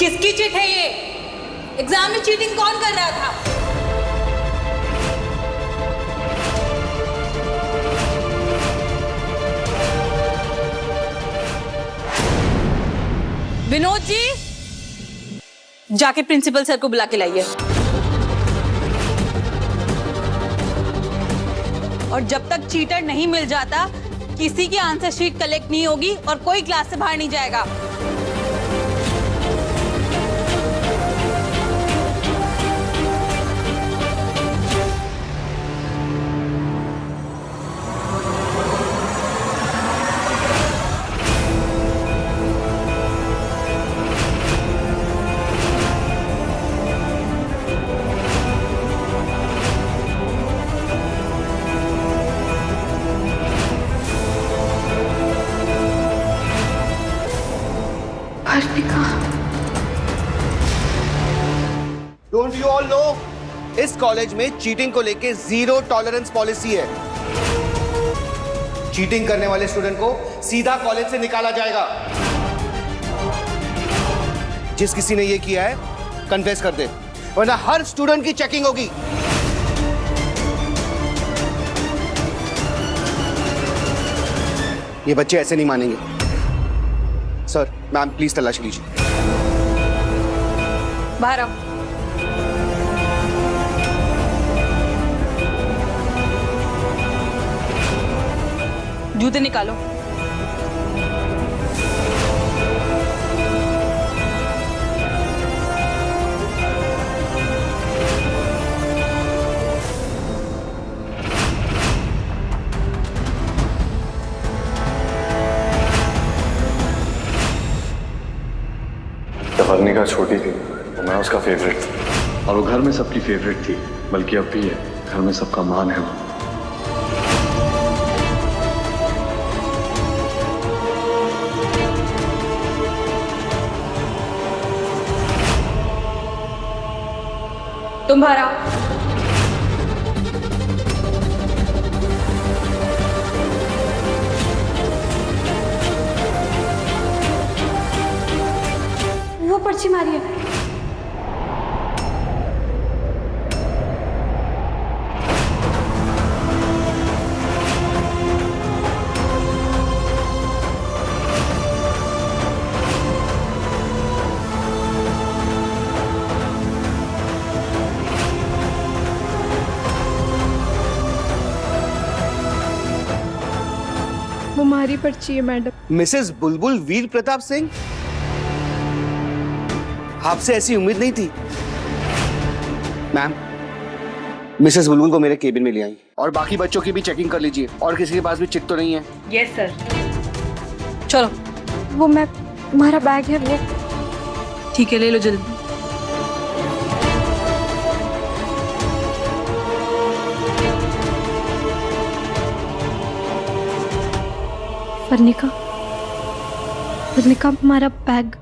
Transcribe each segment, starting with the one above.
किसकी चिट है ये? एग्जाम में चीटिंग कौन कर रहा था? विनोद जी, जाके प्रिंसिपल सर को बुला के लाइए। और जब तक चीटर नहीं मिल जाता, किसी की आंसर शीट कलेक्ट नहीं होगी और कोई क्लास से बाहर नहीं जाएगा। डोंट यू ऑल नो, इस कॉलेज में चीटिंग को लेके 0 टॉलरेंस पॉलिसी है। चीटिंग करने वाले स्टूडेंट को सीधा कॉलेज से निकाला जाएगा। जिस किसी ने ये किया है कन्फेस कर दे, वरना हर स्टूडेंट की चेकिंग होगी। ये बच्चे ऐसे नहीं मानेंगे। सर, मैम प्लीज तलाशी लीजिए। बाहर आओ। जूते निकालो। वर्णिका छोटी थी तो मैं उसका फेवरेट था, और वो घर में सबकी फेवरेट थी, बल्कि अब भी है। घर में सबका मान है वो। तुम बाहर आओ। वो पर्ची मारी है। वो हमारी पर्ची है मैडम। मिसेस बुलबुल वीर प्रताप सिंह, आपसे ऐसी उम्मीद नहीं थी। मैम, मिसेस बुलबुल को मेरे केबिन में ले आई और बाकी बच्चों की भी चेकिंग कर लीजिए। और किसी के पास भी चिट तो नहीं है? Yes sir. चलो। वो मैं, तुम्हारा बैग है वो। ठीक है, ले लो जल्दी। वर्णिका, वर्णिका हमारा बैग।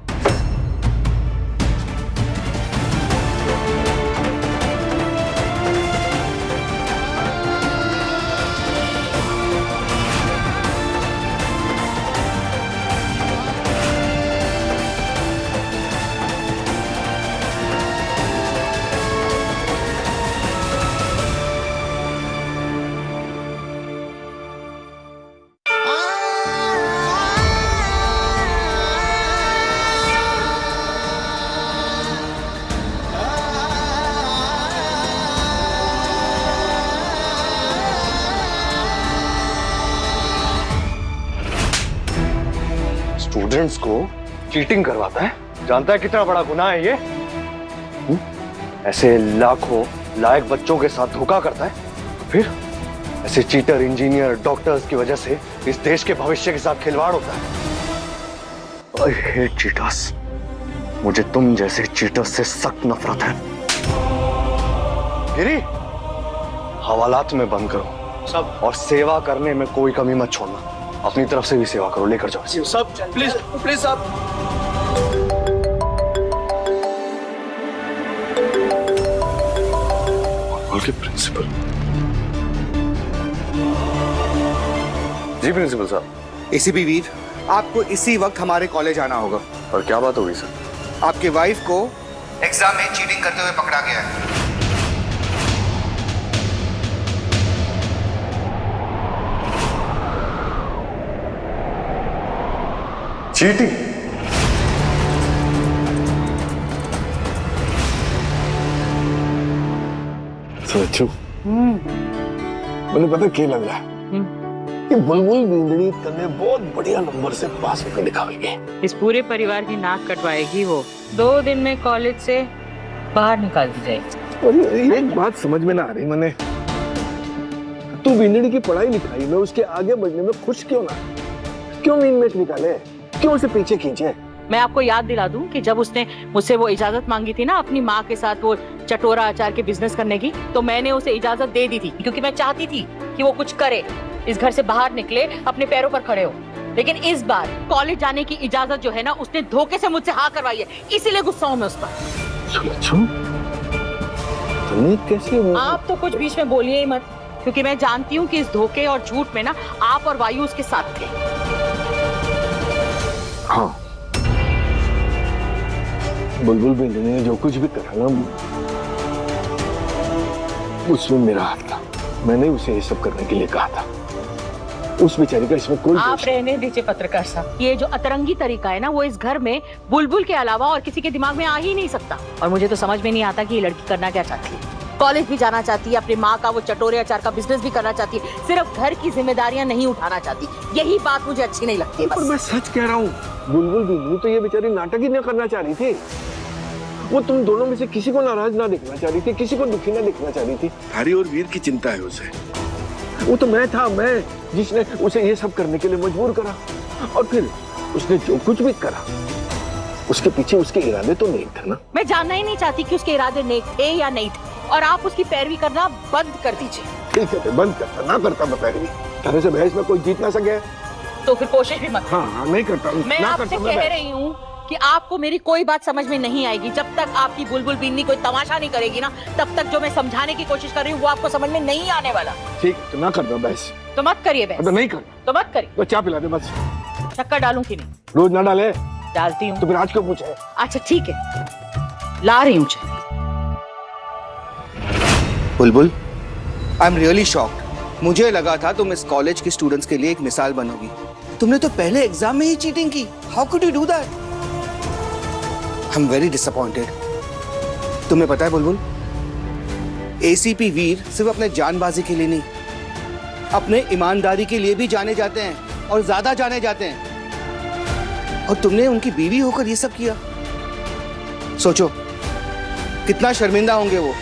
स्टूडेंट्स को चीटिंग करवाता है, जानता है कितना बड़ा गुनाह है ये? ऐसे लाखों लायक बच्चों के साथ धोखा करता है, फिर ऐसे चीटर इंजीनियर डॉक्टर्स की वजह से इस देश के भविष्य के साथ खिलवाड़ होता है। I hate cheaters. मुझे तुम जैसे चीटर्स से सख्त नफरत है। गिरी, हवालात में बंद करो सब, और सेवा करने में कोई कमी मत छोड़ना। अपनी तरफ से भी सेवा करो, लेकर जाओ सब। प्लीज प्लीज साहब। के प्रिंसिपल जी, प्रिंसिपल साहब एसीपी वीर, आपको इसी वक्त हमारे कॉलेज आना होगा। और क्या बात होगी सर? आपके वाइफ को एग्जाम में चीटिंग करते हुए पकड़ा गया है। चीटिंग? सोचो, मुझे पता क्या लग रहा है कि बुलबुल बिंदड़ी तने बहुत बढ़िया नंबर से पास होकर दिखाएगी। इस पूरे परिवार की नाक कटवाएगी वो। 2 दिन में कॉलेज से बाहर निकाल दी जाएगी। और एक बात समझ में ना आ रही मैंने, तू बिंदड़ी की पढ़ाई लिखाई में उसके आगे बढ़ने में खुश क्यों ना? क्यों इनमें निकाले? क्यों उसे पीछे खींचे? मैं आपको याद दिला दूं कि जब उसने मुझसे वो इजाजत मांगी थी ना अपनी माँ के साथ वो चटोरा अचार के बिजनेस करने की, तो मैंने उसे इजाजत दे दी थी क्योंकि मैं चाहती थी कि वो कुछ करे, इस घर से बाहर निकले, अपने पैरों पर खड़े हो। लेकिन इस बार कॉलेज जाने की इजाजत जो है ना उसने धोखे से मुझसे हाँ करवाई है, इसीलिए गुस्सा हूं मैं उस पर। कैसे? आप तो कुछ बीच में बोलिए ही मत, क्योंकि मैं जानती हूँ कि इस धोखे और झूठ में ना आप और वायु उसके साथ थे। हाँ, बुलबुल बिंदड़ी ने जो कुछ भी करा ना उसमें मेरा हाथ था। मैंने उसे ये सब करने के लिए कहा था। उस बेचारी का इसमें कोई आप रहने दीजिए पत्रकार साहब, ये जो अतरंगी तरीका है ना वो इस घर में बुलबुल के अलावा और किसी के दिमाग में आ ही नहीं सकता। और मुझे तो समझ में नहीं आता कि ये लड़की करना क्या चाहती है। कॉलेज भी जाना चाहती है, अपनी माँ का वो चटोरे अचार का बिजनेस भी करना चाहती है, सिर्फ घर की जिम्मेदारियां नहीं उठाना चाहती। यही बात मुझे अच्छी नहीं लगती है पर मैं सच कह रहा हूँ, बुलबुल बिंदु तो ये बेचारी नाटक ही नहीं करना चाह रही थी। वो तुम दोनों में से किसी को नाराज ना देखना चाह रही थी, किसी को दुखी ना देखना चाह रही थी। हरी और वीर की चिंता है उसे। वो तो मैं था, मैं जिसने उसे ये सब करने के लिए मजबूर करा। और फिर उसने जो कुछ भी करा उसके पीछे उसके इरादे तो नहीं थे ना। मैं जानना ही नहीं चाहती कि उसके इरादे नेक थे या नहीं थे, और आप उसकी पैरवी करना बंद कर दीजिए। ठीक है, बंद करता, ना करता मैं पैरवी। तरह से बहस में कोई जीत ना सके तो फिर कोशिश भी मत। हाँ, नहीं करता। मैं आपसे कह रही हूँ कि आपको मेरी कोई बात समझ में नहीं आएगी जब तक आपकी बुलबुल बिन्नी कोई तमाशा नहीं करेगी ना, तब तक जो मैं समझाने की कोशिश कर रही हूँ वो आपको समझ में नहीं आने वाला। ठीक है, तो ना कर दो बहस। तो मत करिए बहस। तो नहीं कर, तो मत करिए। तो चाय पिला दे बस। शक्कर डालूं कि नहीं? रोज ना डाले। डालती हूँ। तो फिर आज क्यों पूछे? अच्छा ठीक है, ला रही हूँ चाय। बुलबुल, आई एम रियली शॉक्ड। मुझे लगा था तुम इस कॉलेज के स्टूडेंट्स के लिए एक मिसाल बनोगी। तुमने तो पहले एग्जाम में ही चीटिंग की। How could you do that? I am very disappointed. तुम्हें पता है बुलबुल, एसीपी वीर सिर्फ अपने जानबाजी के लिए नहीं, अपने ईमानदारी के लिए भी जाने जाते हैं, और ज्यादा जाने जाते हैं। और तुमने उनकी बीवी होकर ये सब किया। सोचो कितना शर्मिंदा होंगे वो।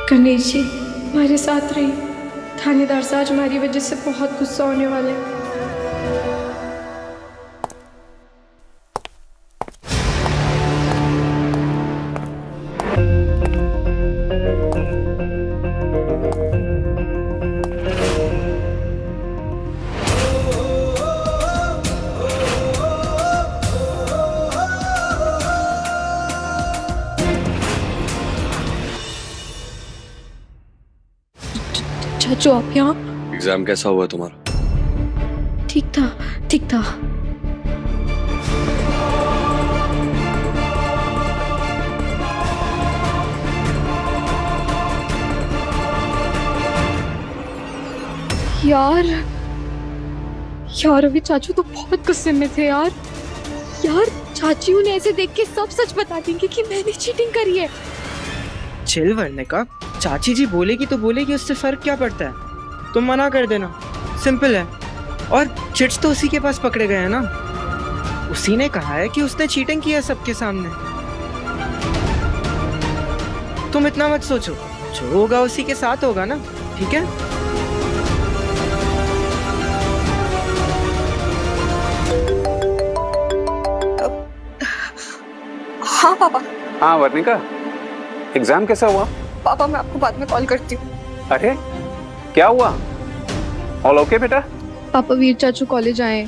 गणेश जी हमारे साथ रही। थानेदार साहब आज हमारी वजह से बहुत गुस्सा होने वाले हैं। चाचू आप यहाँ? एग्जाम कैसा हुआ तुम्हारा? ठीक था, ठीक था। यार अभी चाचू तो बहुत गुस्से में थे यार। चाचियों ने ऐसे देख के सब सच बता देंगे कि मैंने चीटिंग करी है। चिल वरने का, चाची जी बोलेगी तो बोलेगी, उससे फर्क क्या पड़ता है? तुम मना कर देना, सिंपल है। और चिट्स तो उसी के पास पकड़े गए हैं ना। उसी ने कहा है कि उसने चीटिंग किया सबके सामने। तुम इतना मत सोचो, जो होगा उसी के साथ होगा ना, ठीक है? हाँ पापा। हाँ वर्णिका, एग्जाम कैसा हुआ? पापा मैं आपको बाद में कॉल करती हूँ। अरे क्या हुआ? ऑल ओके बेटा? पापा वीर चाचू कॉलेज आए,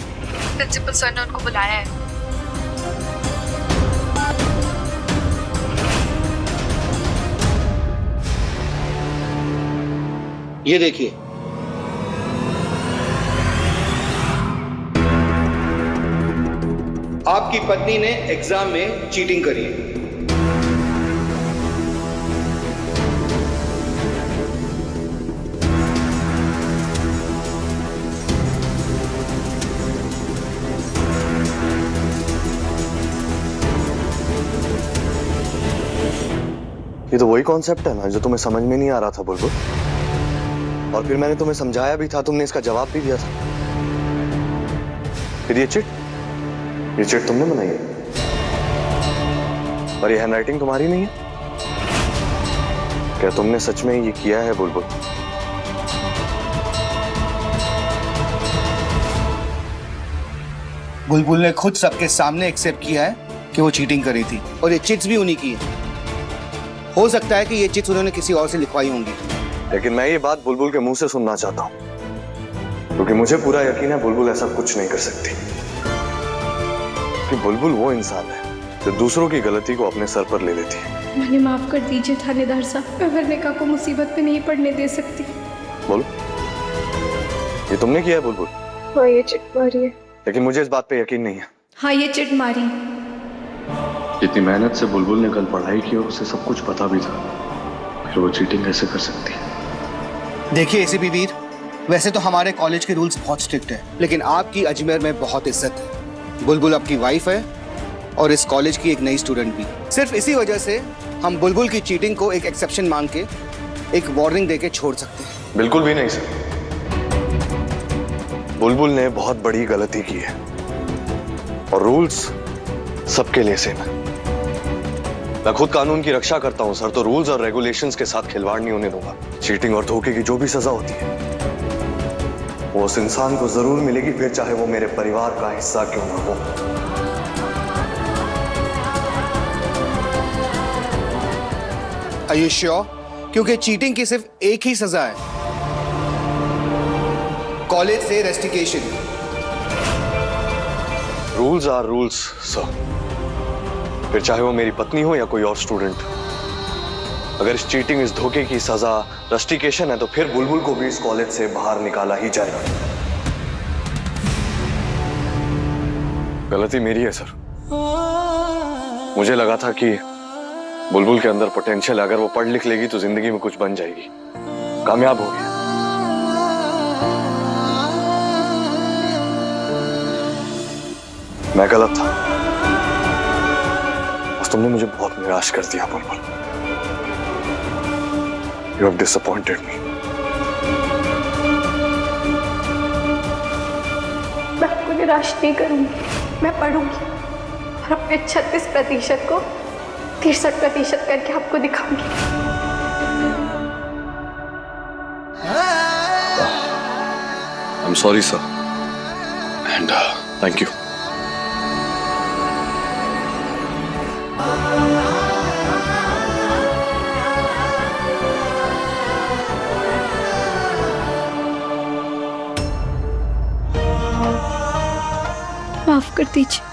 प्रिंसिपल सर ने उनको बुलाया है। ये देखिए, आपकी पत्नी ने एग्जाम में चीटिंग करी है। ये तो वही कॉन्सेप्ट है ना जो तुम्हें समझ में नहीं आ रहा था बुलबुल, और फिर मैंने तुम्हें समझाया भी था, तुमने इसका जवाब भी दिया था। फिर ये चिट तुमने बनाई है, और ये हैंडराइटिंग तुम्हारी नहीं है? क्या तुमने सच में ये किया है बुलबुल? बुलबुल ने खुद सबके सामने एक्सेप्ट किया है कि वो चीटिंग करी थी, और ये चिट्स भी उन्हीं की है। हो सकता है कि ये चिट्स उन्होंने किसी और से लिखवाई होंगी, लेकिन मैं ये बात बुलबुल के मुंह से सुनना चाहता हूँ, क्योंकि मुझे पूरा यकीन है बुलबुल ऐसा कुछ नहीं कर सकती। कि बुलबुल वो इंसान है जो दूसरों की गलती को अपने सर पर ले लेती है। मुझे माफ कर दीजिए थानेदार साहब, मैं वर्णिका को मुसीबत में नहीं पड़ने दे सकती। बोलो, ये तुमने किया है बुलबुल? हाँ, ये चिट मारी है। लेकिन मुझे इस बात पे यकीन नहीं है। हाँ, ये चिट मारी। इतनी मेहनत से बुलबुल ने कल पढ़ाई की और उसे सब कुछ पता भी था, फिर वो चीटिंग कैसे कर सकती है? देखिए एसीपी वीर, वैसे तो हमारे कॉलेज के रूल्स बहुत स्ट्रिक्ट है, लेकिन आपकी अजमेर में बहुत इज्जत है। बुलबुल आपकी वाइफ है और इस कॉलेज की एक नई स्टूडेंट भी। सिर्फ इसी वजह से हम बुलबुल की चीटिंग को एक एक्सेप्शन मांग के एक वार्निंग देके छोड़ सकते हैं। बिल्कुल भी नहीं सर, बुलबुल ने बहुत बड़ी गलती की है और रूल्स सबके लिए सेम है। मैं खुद कानून की रक्षा करता हूं सर, तो रूल्स और रेगुलेशंस के साथ खिलवाड़ नहीं होने दूंगा। चीटिंग और धोखे की जो भी सजा होती है वो उस इंसान को जरूर मिलेगी, फिर चाहे वो मेरे परिवार का हिस्सा क्यों ना हो। Are you sure? क्योंकि चीटिंग की सिर्फ एक ही सजा है, कॉलेज से rustication. Rules are rules sir, फिर चाहे वो मेरी पत्नी हो या कोई और स्टूडेंट। अगर इस चीटिंग, इस धोखे की सजा रस्टिकेशन है, तो फिर बुलबुल को भी इस कॉलेज से बाहर निकाला ही जाएगा। गलती मेरी है सर, मुझे लगा था कि बुलबुल के अंदर पोटेंशियल है, अगर वो पढ़ लिख लेगी तो जिंदगी में कुछ बन जाएगी। कामयाब हो गया। मैं गलत था, बस तुमने मुझे बहुत निराश कर दिया बुलबुल। You have disappointed me. मैं आपको निराश नहीं करूंगी, मैं पढ़ूंगी और अपने 36% को 63% करके आपको दिखाऊंगी। I'm sorry sir, and thank you. माफ कर दीजिए।